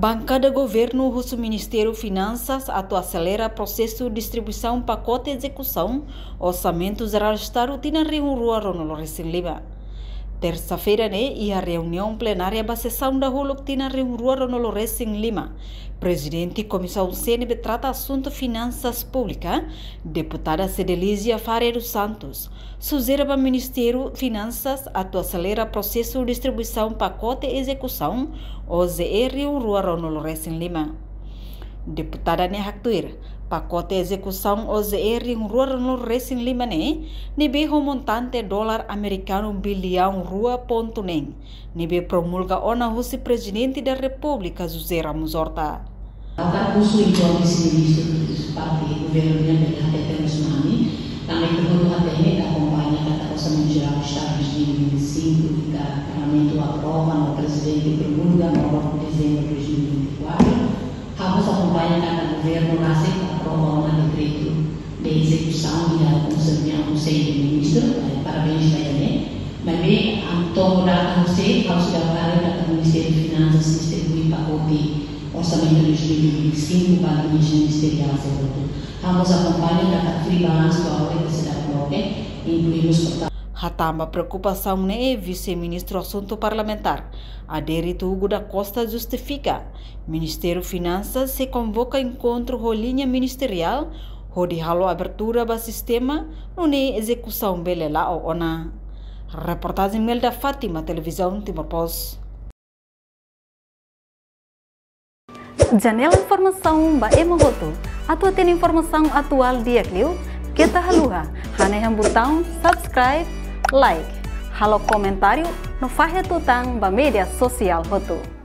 Bancada Governo do Ministério Finanças acelera processo de distribuição pacote de execução orçamento geral Estado tina reunião Ronaldo Recém Lima. Terça-feira, e a reunião plenária da sessão da Huluk tina reunião Ronaldo Recém Lima. Presidente e Comissão CNB trata assunto finanças públicas, deputada Cedelísia Faria dos Santos. Sugere para o Ministério Finanças acelera processo de distribuição pacote de execução OZR Rua Ronaldo Recém Lima. Deputada Nehaktuir, pacote de execução OZR Rua Ronaldo Recém Lima nebe montante dólar americano bilhão Rua ponto nebe promulga ona husi Presidente da República José Ramos Horta. Até curso então esse ministro do partido governo de até Usmani também perguntou até a acompanha da orçamento geral do Estado de 2025 que o Parlamento aprova no presidente promulga no de dezembro de 2024. Vamos acompanhar cada governo nasce aprova um decreto de execução e a Conselho de Ministros. Parabéns para ele. Mas bem, todo data você ao chegar para o Ministério de Finanças distribuir pacote orçamento de 2025 para o Ministério da Saúde. Vamos acompanhar cada balanço da hora que será própria, incluímos Hatamba preocupação vice-ministro assunto parlamentar. Adérito Hugo da Costa justifica. Ministério Finanças se convoca encontro rolinha ministerial, onde halo abertura do sistema, não é execução belela ou ona. Reportagem Melda Fátima, televisão Timor Post. Janela informação ba emohoto. Atua tem informação atual dia clio. Kita haluha. Haneham botão subscribe, like. Halo comentário no fahe tutang ba media sosial hotu.